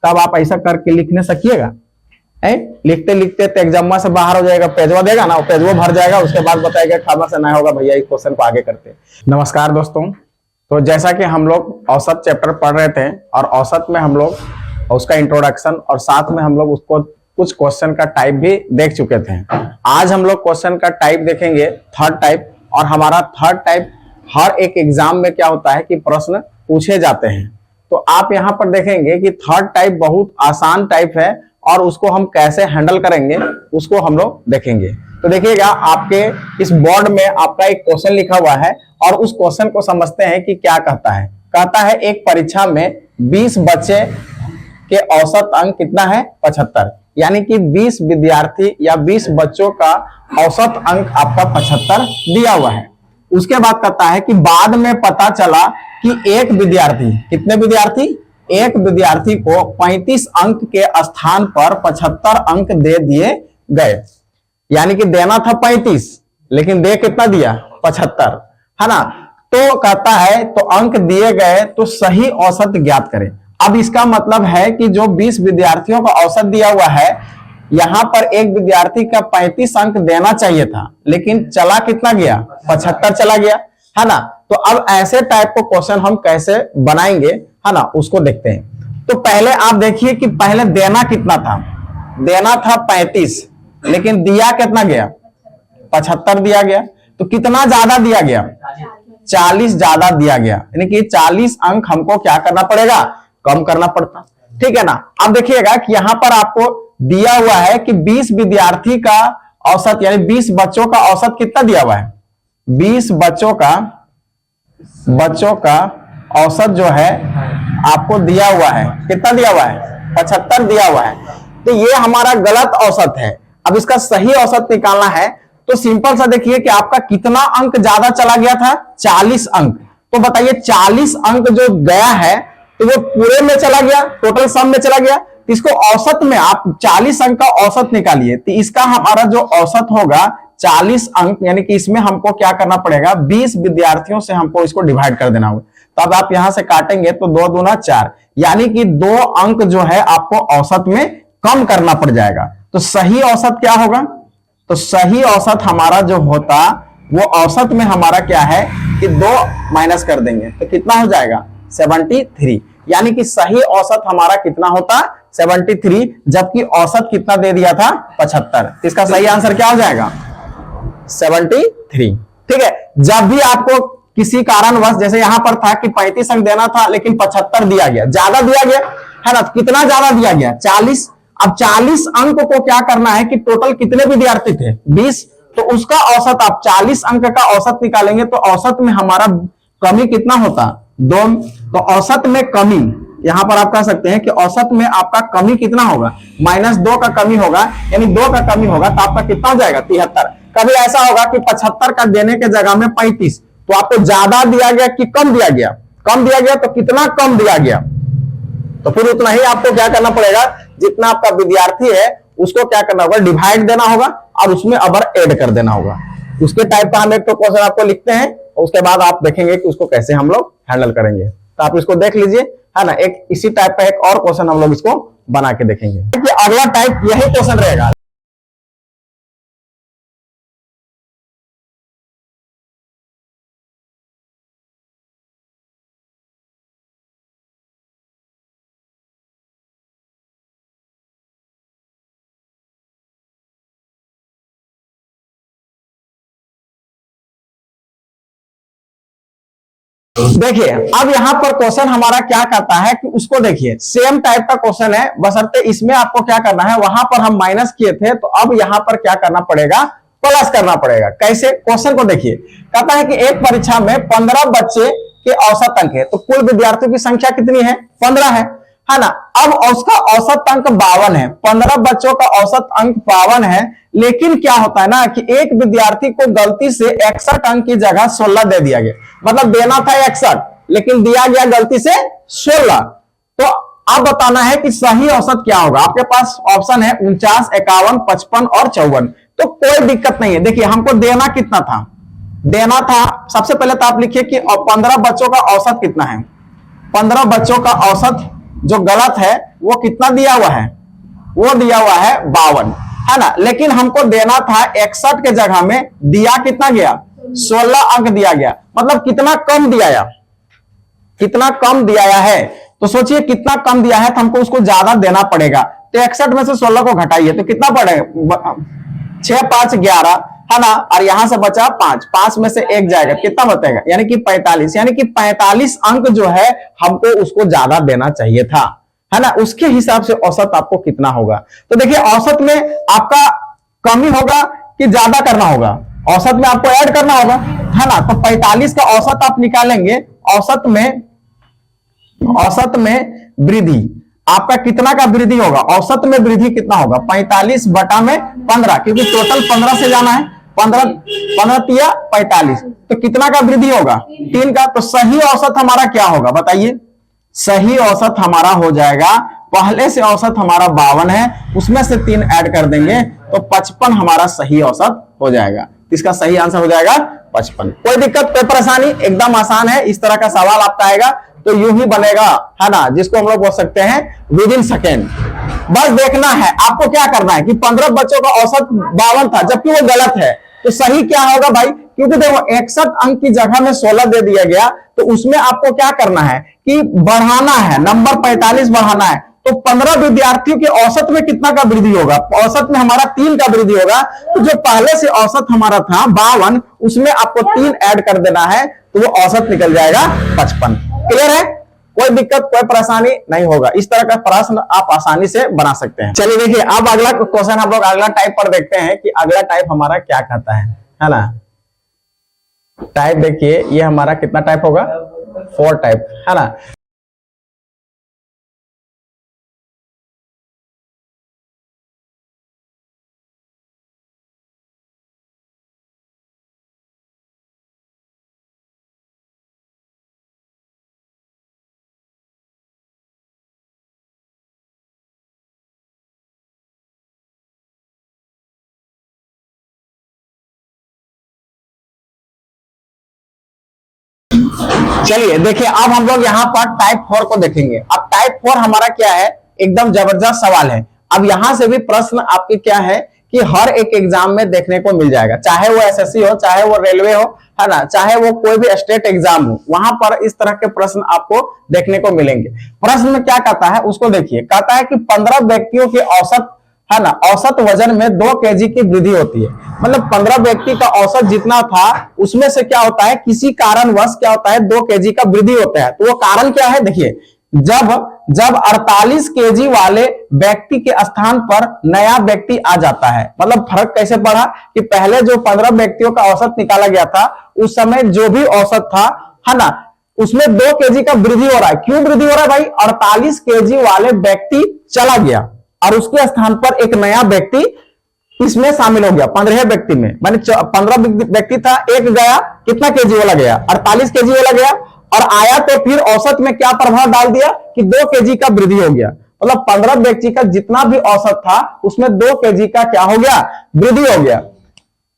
तब आप ऐसा करके लिखने सकिएगा। लिखते लिखते तो एग्जाम से बाहर हो जाएगा, पेजवा देगा ना, पेजवा भर जाएगा, उसके बाद बताएगा खामा से ना होगा भैया इस क्वेश्चन को आगे करते। नमस्कार दोस्तों, तो जैसा कि हम लोग औसत चैप्टर पढ़ रहे थे और औसत में हम लोग उसका इंट्रोडक्शन और साथ में हम लोग उसको कुछ क्वेश्चन का टाइप भी देख चुके थे। आज हम लोग क्वेश्चन का टाइप देखेंगे, थर्ड टाइप। और हमारा थर्ड टाइप हर एक एग्जाम में क्या होता है कि प्रश्न पूछे जाते हैं। तो आप यहाँ पर देखेंगे कि थर्ड टाइप बहुत आसान टाइप है और उसको हम कैसे हैंडल करेंगे उसको हम लोग देखेंगे। तो देखिएगा, आपके इस बोर्ड में आपका एक क्वेश्चन लिखा हुआ है और उस क्वेश्चन को समझते हैं कि क्या कहता है। कहता है एक परीक्षा में 20 बच्चे के औसत अंक कितना है, 75। यानी कि 20 विद्यार्थी या 20 बच्चों का औसत अंक आपका 75 दिया हुआ है। उसके बाद कहता है कि बाद में पता चला कि एक विद्यार्थी, कितने विद्यार्थी, एक विद्यार्थी को 35 अंक के स्थान पर 75 अंक दे दिए गए। यानी कि देना था 35 लेकिन दे कितना दिया, 75, है ना। तो कहता है तो अंक दिए गए तो सही औसत ज्ञात करें। अब इसका मतलब है कि जो 20 विद्यार्थियों का औसत दिया हुआ है, यहां पर एक विद्यार्थी का 35 अंक देना चाहिए था लेकिन चला कितना गया, 75 चला गया, है ना। तो अब ऐसे टाइप को क्वेश्चन हम कैसे बनाएंगे, है ना, उसको देखते हैं। तो पहले आप देखिए कि पहले देना कितना था, देना था 35 लेकिन दिया कितना गया, 75 दिया गया। तो कितना ज्यादा दिया गया, 40 ज्यादा दिया गया। यानी कि 40 अंक हमको क्या करना पड़ेगा, कम करना पड़ता, ठीक है ना। अब देखिएगा कि यहां पर आपको दिया हुआ है कि 20 विद्यार्थी का औसत यानी 20 बच्चों का औसत कितना दिया हुआ है, 20 बच्चों का औसत जो है आपको दिया हुआ है, कितना दिया हुआ है, 75 दिया हुआ है। तो ये हमारा गलत औसत है। अब इसका सही औसत निकालना है तो सिंपल सा देखिए कि आपका कितना अंक ज्यादा चला गया था, 40 अंक। तो बताइए 40 अंक जो गया है तो वो पूरे में चला गया, टोटल सम में चला गया। तो इसको औसत में आप 40 अंक का औसत निकालिए तो इसका हमारा जो औसत होगा 40 अंक, यानी कि इसमें हमको क्या करना पड़ेगा, 20 विद्यार्थियों से हमको इसको डिवाइड कर देना होगा। तब आप यहां से काटेंगे तो 2 दूना 4, यानी कि 2 अंक जो है आपको औसत में कम करना पड़ जाएगा। तो सही औसत क्या होगा, तो सही औसत हमारा जो होता वो औसत में हमारा क्या है कि 2 माइनस कर देंगे तो कितना हो जाएगा, 73। यानी कि सही औसत हमारा कितना होता, 73, जबकि औसत कितना दे दिया था, 75। इसका सही आंसर क्या हो जाएगा, 73, ठीक है। जब भी आपको किसी कारणवश, जैसे यहां पर था कि 35 अंक देना था लेकिन 75 दिया गया, ज्यादा दिया गया है ना, कितना ज्यादा दिया गया, 40। अब 40 अंक को क्या करना है कि टोटल कितने विद्यार्थी थे, 20, तो उसका औसत आप 40 अंक का औसत निकालेंगे तो औसत में हमारा कमी कितना होता, 2। तो औसत में कमी, यहां पर आप कह सकते हैं कि औसत में आपका कमी कितना होगा, -2 का कमी होगा, यानी 2 का कमी होगा तो आपका कितना हो जाएगा, 73। कभी ऐसा होगा कि 75 का देने के जगह में 35, तो आपको ज्यादा दिया गया कि कम दिया गया, कम दिया गया, तो कितना कम दिया गया, तो फिर उतना ही आपको क्या करना पड़ेगा, जितना आपका विद्यार्थी है उसको क्या करना होगा, डिवाइड देना होगा और उसमें अबर ऐड कर देना होगा। उसके टाइप का हम एक तो क्वेश्चन आपको लिखते हैं और उसके बाद आप देखेंगे कि उसको कैसे हम लोग हैंडल करेंगे। तो आप इसको देख लीजिए, है ना। एक इसी टाइप का एक और क्वेश्चन हम लोग इसको बना के देखेंगे। अगला टाइप यही क्वेश्चन रहेगा। देखिए अब यहां पर क्वेश्चन हमारा क्या करता है कि उसको देखिए, सेम टाइप का क्वेश्चन है, बशर्ते इसमें आपको क्या करना है, वहां पर हम माइनस किए थे तो अब यहां पर क्या करना पड़ेगा, प्लस करना पड़ेगा। कैसे, क्वेश्चन को देखिए, कहता है कि एक परीक्षा में 15 बच्चे के औसत अंक है, तो कुल विद्यार्थियों की संख्या कितनी है, 15 है ना। अब उसका औसत अंक 52 है, 15 बच्चों का औसत अंक 52 है, लेकिन क्या होता है ना कि एक विद्यार्थी को गलती से 61 अंक की जगह 16 दे दिया गया। मतलब देना था 61 लेकिन दिया गया गलती से 16। तो अब बताना है कि सही औसत क्या होगा। आपके पास ऑप्शन है 49, 51, 55 और 54। तो कोई दिक्कत नहीं है। देखिए हमको देना कितना था, देना था, सबसे पहले तो आप लिखिए कि 15 बच्चों का औसत कितना है। 15 बच्चों का औसत जो गलत है वो कितना दिया हुआ है, वो दिया हुआ है 52, है ना। लेकिन हमको देना था 61 के जगह में दिया कितना गया, 16 अंक दिया गया। मतलब कितना कम दिया है, कितना कम दिया है। तो सोचिए कितना कम दिया है तो हमको उसको ज्यादा देना पड़ेगा। तो 61 में से 16 को घटाइए तो कितना पड़ेगा, 6 5 11, है ना। और यहां से बचा 5, 5 में से 1 जाएगा, कितना बचेगा, यानी कि 45। यानी कि 45 अंक जो है हमको उसको ज्यादा देना चाहिए था, है ना। उसके हिसाब से औसत आपको कितना होगा। तो देखिए औसत में आपका कमी होगा कि ज्यादा करना होगा, औसत में आपको ऐड करना होगा, है ना। तो 45 का औसत आप निकालेंगे, औसत में वृद्धि आपका कितना का वृद्धि होगा, औसत में वृद्धि कितना होगा, 45 बटा में 15, क्योंकि टोटल 15 से जाना है, 15 तिया 45, तो कितना का वृद्धि होगा, 3 का। तो सही औसत हमारा क्या होगा बताइए, सही औसत हमारा हो जाएगा, पहले से औसत हमारा 52 है, उसमें से 3 ऐड कर देंगे तो 55 हमारा सही औसत हो जाएगा। इसका सही आंसर हो जाएगा 55। कोई दिक्कत, कोई परेशानी, एकदम आसान है। इस तरह का सवाल आपका आएगा तो यूं ही बनेगा, है ना, जिसको हम लोग बोल सकते हैं विद इन सेकेंड। बस देखना है आपको क्या करना है कि 15 बच्चों का औसत 52 था जबकि वो गलत है, तो सही क्या होगा भाई, क्योंकि देखो 61 अंक की जगह में 16 दे दिया गया, तो उसमें आपको क्या करना है कि बढ़ाना है, नंबर 45 बढ़ाना है। तो 15 विद्यार्थियों के औसत में कितना का वृद्धि होगा, औसत में हमारा 3 का वृद्धि होगा। तो जो पहले से औसत हमारा था 52, उसमें आपको 3 ऐड कर देना है, तो वो औसत निकल जाएगा 55। क्लियर है, कोई दिक्कत कोई परेशानी नहीं होगा। इस तरह का प्रश्न आप आसानी से बना सकते हैं। चलिए देखिए अब अगला क्वेश्चन हम लोग अगला टाइप पर देखते हैं कि अगला टाइप हमारा क्या कहता है ना। टाइप देखिए ये हमारा कितना टाइप होगा, 4 टाइप, है ना। चलिए देखिए अब हम लोग यहाँ पर टाइप 4 को देखेंगे। अब टाइप 4 हमारा क्या है, एकदम जबरदस्त सवाल है। अब यहां से भी प्रश्न आपके क्या है कि हर एक एग्जाम में देखने को मिल जाएगा, चाहे वो एसएससी हो, चाहे वो रेलवे हो, है ना, चाहे वो कोई भी स्टेट एग्जाम हो, वहां पर इस तरह के प्रश्न आपको देखने को मिलेंगे। प्रश्न में क्या कहता है उसको देखिए, कहता है कि 15 व्यक्तियों के औसत, है ना, औसत वजन में 2 केजी की वृद्धि होती है। मतलब 15 व्यक्ति का औसत जितना था उसमें से क्या होता है, किसी कारणवश क्या होता है 2 केजी का वृद्धि होता है। तो वो कारण क्या है, देखिए जब 48 केजी वाले व्यक्ति के स्थान पर नया व्यक्ति आ जाता है। मतलब फर्क कैसे पड़ा कि पहले जो 15 व्यक्तियों का औसत निकाला गया था उस समय जो भी औसत था, है ना, उसमें 2 केजी का वृद्धि हो रहा है। क्यों वृद्धि हो रहा है भाई, 48 केजी वाले व्यक्ति चला गया और उसके स्थान पर एक नया व्यक्ति इसमें शामिल हो गया। 15 व्यक्ति में माने 15 व्यक्ति था, एक गया, कितना केजी वाला गया, 48 केजी वाला गया, और आया तो फिर औसत में क्या प्रभाव डाल दिया कि 2 केजी का वृद्धि हो गया। मतलब 15 व्यक्ति का जितना भी औसत था उसमें 2 केजी का क्या हो गया, वृद्धि हो गया।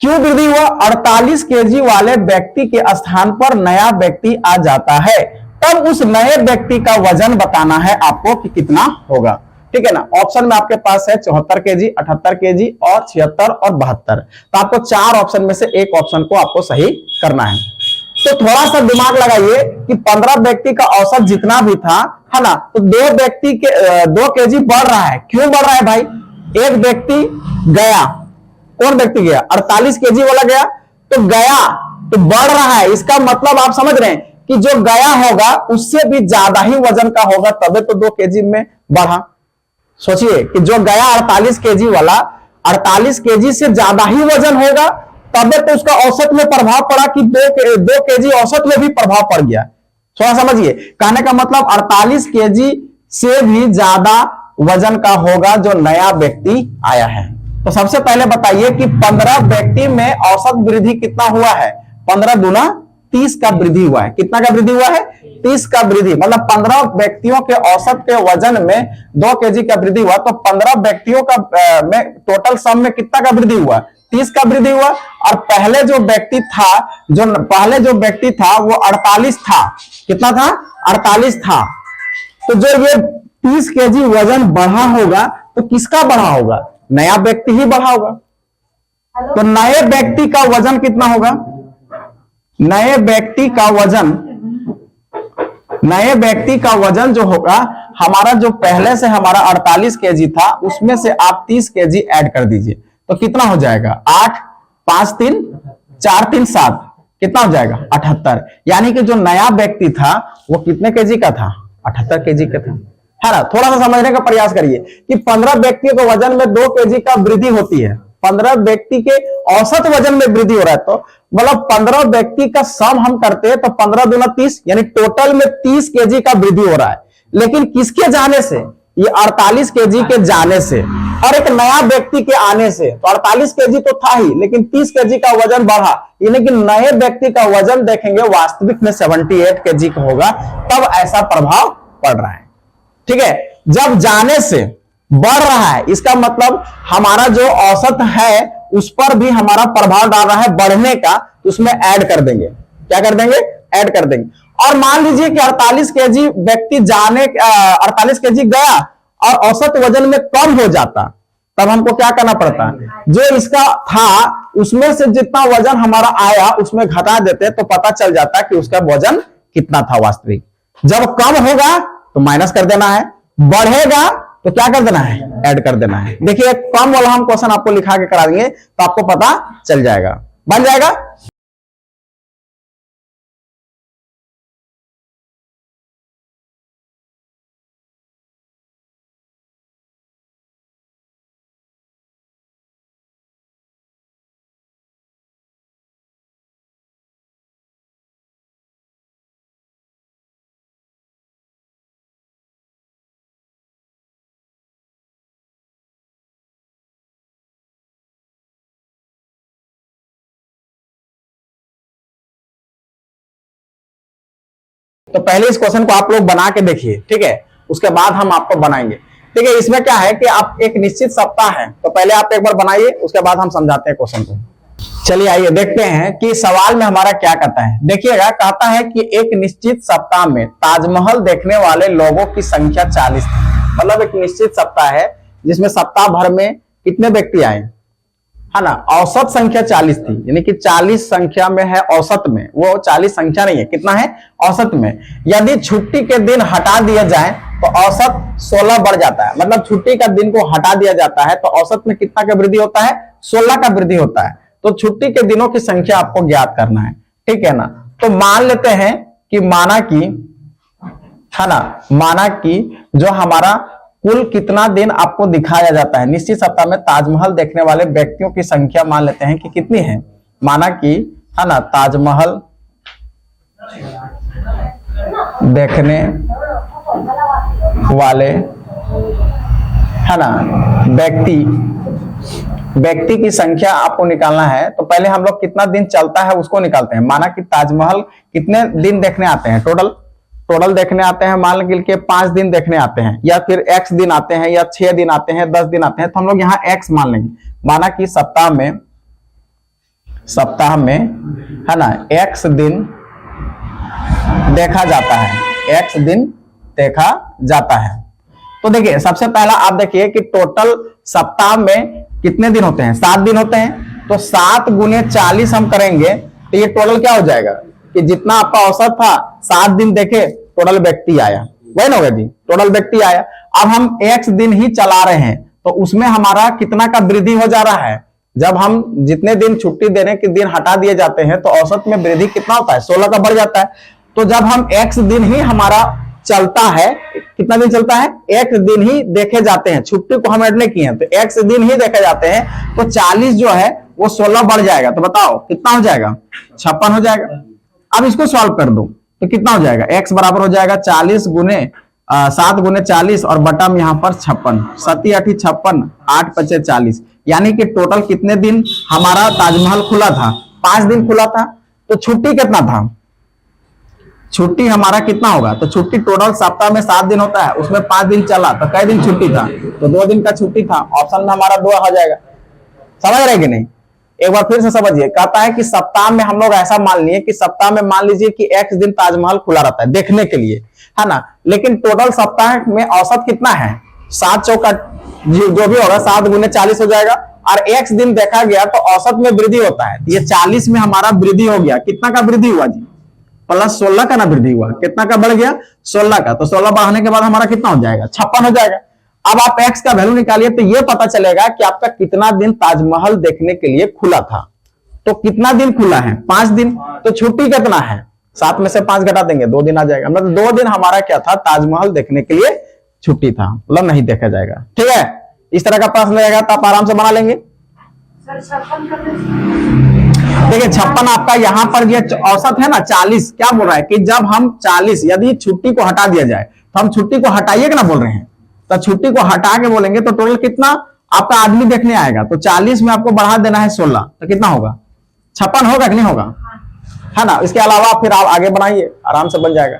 क्यों वृद्धि हुआ, 48 केजी वाले व्यक्ति के स्थान पर नया व्यक्ति आ जाता है, तब उस नए व्यक्ति का वजन बताना है आपको कि कितना होगा। ठीक है ना। ऑप्शन में आपके पास है 74 केजी, 78 केजी और 76 और 72। तो आपको 4 ऑप्शन में से एक ऑप्शन को आपको सही करना है। तो थोड़ा सा दिमाग लगाइए कि 15 व्यक्ति का औसत जितना भी था, है ना, तो 2 केजी बढ़ रहा है। क्यों बढ़ रहा है भाई, एक व्यक्ति गया, कौन व्यक्ति गया, 48 केजी वाला गया, तो गया तो बढ़ रहा है। इसका मतलब आप समझ रहे हैं कि जो गया होगा उससे भी ज्यादा ही वजन का होगा, तबे तो 2 केजी में बढ़ा। सोचिए कि जो गया 48 केजी वाला 48 केजी से ज्यादा ही वजन होगा, तब तो उसका औसत में प्रभाव पड़ा कि 2 केजी औसत में भी प्रभाव पड़ गया। थोड़ा समझिए, कहने का मतलब 48 केजी से भी ज्यादा वजन का होगा जो नया व्यक्ति आया है। तो सबसे पहले बताइए कि 15 व्यक्ति में औसत वृद्धि कितना हुआ है, 15 गुना 30 का वृद्धि हुआ है। कितना का वृद्धि हुआ है, 30 का वृद्धि। मतलब 15 व्यक्तियों के औसत के वजन में 2 केजी का वृद्धि हुआ। तो 15 व्यक्तियों का में टोटल सम में कितना का वृद्धि हुआ, 30 का वृद्धि हुआ। और पहले जो व्यक्ति था वो 48 था। कितना था, 48 था। तो जो ये 30 केजी वजन बढ़ा होगा तो किसका बढ़ा होगा? नया व्यक्ति ही बढ़ा होगा। तो नए व्यक्ति का वजन कितना होगा? नए व्यक्ति का वजन जो होगा, हमारा जो पहले से हमारा 48 केजी था उसमें से आप 30 केजी ऐड कर दीजिए तो कितना हो जाएगा? 8, 5, 3, 4, 3, 7, कितना हो जाएगा? 78। यानी कि जो नया व्यक्ति था वो कितने केजी का था? 78 केजी का था, है ना। थोड़ा सा समझने का प्रयास करिए कि 15 व्यक्तियों के वजन में 2 केजी का वृद्धि होती है। 15 व्यक्ति के औसत वजन में वृद्धि हो रहा है, तो मतलब 15 व्यक्ति का सम हम करते हैं तो 15 दूना 30, यानी टोटल में 30 केजी का वृद्धि हो रहा है। लेकिन किसके जाने से? ये 48 केजी के जाने से और एक नया व्यक्ति के आने से। तो 48 केजी तो था ही, लेकिन 30 केजी का वजन बढ़ा, यानी कि नए व्यक्ति का वजन देखेंगे वास्तविक में 78 केजी का होगा, तब ऐसा प्रभाव पड़ रहा है। ठीक है, जब जाने से बढ़ रहा है इसका मतलब हमारा जो औसत है उस पर भी हमारा प्रभाव डाल रहा है बढ़ने का, उसमें ऐड कर देंगे। क्या कर देंगे? ऐड कर देंगे। और मान लीजिए कि 48 केजी व्यक्ति 48 केजी गया और औसत वजन में कम हो जाता, तब हमको क्या करना पड़ता? जो इसका था उसमें से जितना वजन हमारा आया उसमें घटा देते तो पता चल जाता कि उसका वजन कितना था वास्तविक। जब कम होगा तो माइनस कर देना है, बढ़ेगा तो क्या कर देना है? ऐड कर देना है। देखिए कम वाला हम क्वेश्चन आपको लिखा के करा देंगे तो आपको पता चल जाएगा, बन जाएगा। तो पहले इस क्वेश्चन को आप लोग बना के देखिए, ठीक है, उसके बाद हम आपको बनाएंगे। ठीक है, इसमें क्या है कि आप एक निश्चित सप्ताह है, तो पहले आप एक बार बनाइए, उसके बाद हम समझाते हैं क्वेश्चन को। चलिए आइए देखते हैं कि सवाल में हमारा क्या कहता है। देखिएगा, कहता है कि एक निश्चित सप्ताह में ताजमहल देखने वाले लोगों की संख्या 40 थी। मतलब एक निश्चित सप्ताह है जिसमें सप्ताह भर में कितने व्यक्ति आए, है ना। औसत संख्या 40 थी, यानी कि 40 संख्या में है औसत में, वो 40 संख्या नहीं है, कितना है? औसत में। यदि छुट्टी के दिन हटा दिया जाए तो औसत 16 बढ़ जाता है। मतलब छुट्टी का दिन को हटा दिया जाता है तो औसत में कितना का वृद्धि होता है? 16 का वृद्धि होता है। तो छुट्टी के दिनों की संख्या आपको ज्ञात करना है, ठीक है ना। तो मान लेते हैं कि माना कि, है ना, माना कि जो हमारा कुल कितना दिन आपको दिखाया जाता है निश्चित सप्ताह में ताजमहल देखने वाले व्यक्तियों की संख्या मान लेते हैं कि कितनी है। माना कि, है ना, ताजमहल देखने वाले, है ना, व्यक्ति की संख्या आपको निकालना है। तो पहले हम लोग कितना दिन चलता है उसको निकालते हैं। माना कि ताजमहल कितने दिन देखने आते हैं, टोटल देखने आते हैं, मान लीजिए 5 दिन देखने आते हैं, या फिर x दिन आते हैं, या 6 दिन आते हैं, 10 दिन आते हैं, तो हम लोग यहाँ x मान लेंगे। माना कि सप्ताह में, है ना, x दिन देखा जाता है, x दिन देखा जाता है। तो देखिए सबसे पहला आप देखिए कि टोटल सप्ताह में कितने दिन होते हैं? 7 दिन होते हैं। तो 7 गुने 40 हम करेंगे तो ये टोटल क्या हो जाएगा कि जितना आपका औसत था 7 दिन देखे, टोटल व्यक्ति आया, वही ना होगा जी, टोटल व्यक्ति आया। अब हम x दिन ही चला रहे हैं तो उसमें हमारा कितना का वृद्धि हो जा रहा है? जब हम जितने दिन छुट्टी देने के दिन हटा दिए जाते हैं तो औसत में वृद्धि कितना होता है? 16 का बढ़ जाता है। तो जब हम x दिन ही हमारा चलता है, कितना दिन चलता है? x दिन ही देखे जाते हैं, छुट्टी को हम ऐड नहीं किए हैं, तो x दिन ही देखे जाते हैं, तो 40 जो है वो 16 बढ़ जाएगा। तो बताओ कितना हो जाएगा? 56 हो जाएगा। अब इसको सॉल्व कर दो तो कितना हो जाएगा? x बराबर हो जाएगा 40 गुने 7 गुने 40 और बटा में यहाँ पर 56, 7 8 56, 8 5 40, यानी कि टोटल कितने दिन हमारा ताजमहल खुला था? 5 दिन खुला था। तो छुट्टी कितना था? छुट्टी हमारा कितना होगा? तो छुट्टी टोटल सप्ताह में 7 दिन होता है, उसमें 5 दिन चला तो कई दिन छुट्टी था? तो 2 दिन का छुट्टी था। ऑप्शन में हमारा 2 हो जाएगा। समझ रहे कि नहीं? एक बार फिर से समझिए, कहता है कि सप्ताह में हम लोग ऐसा मान लिए कि सप्ताह में मान लीजिए कि x दिन ताजमहल खुला रहता है देखने के लिए, है ना, लेकिन टोटल सप्ताह में औसत कितना है, 7 चौका जो भी होगा 7 गुने 40 हो जाएगा, और x दिन देखा गया तो औसत में वृद्धि होता है, तो ये 40 में हमारा वृद्धि हो गया, कितना का वृद्धि हुआ जी, प्लस 16 का ना वृद्धि हुआ, कितना का बढ़ गया 16 का, तो 16 बढ़ाने के बाद हमारा कितना हो जाएगा 56 हो जाएगा। अब आप x का वैल्यू निकालिए तो ये पता चलेगा कि आपका कितना दिन ताजमहल देखने के लिए खुला था। तो कितना दिन खुला है, 5 दिन, तो छुट्टी कितना है, 7 में से 5 घटा देंगे 2 दिन आ जाएगा, मतलब 2 दिन हमारा क्या था, ताजमहल देखने के लिए छुट्टी था, मतलब नहीं देखा जाएगा। ठीक है, इस तरह का प्रश्न रहेगा तो आप आराम से बना लेंगे। देखिए 56 आपका यहाँ पर ये औसत है ना 40, क्या बोल रहा है कि जब हम 40 यदि छुट्टी को हटा दिया जाए, तो हम छुट्टी को हटाइए ना बोल रहे हैं, तो छुट्टी को हटा के बोलेंगे तो टोटल कितना आपका आदमी देखने आएगा, तो 40 में आपको बढ़ा देना है 16, तो कितना होगा 56 होगा कि नहीं होगा, है ना। इसके अलावा फिर आप आगे बनाइए, आराम से बन जाएगा।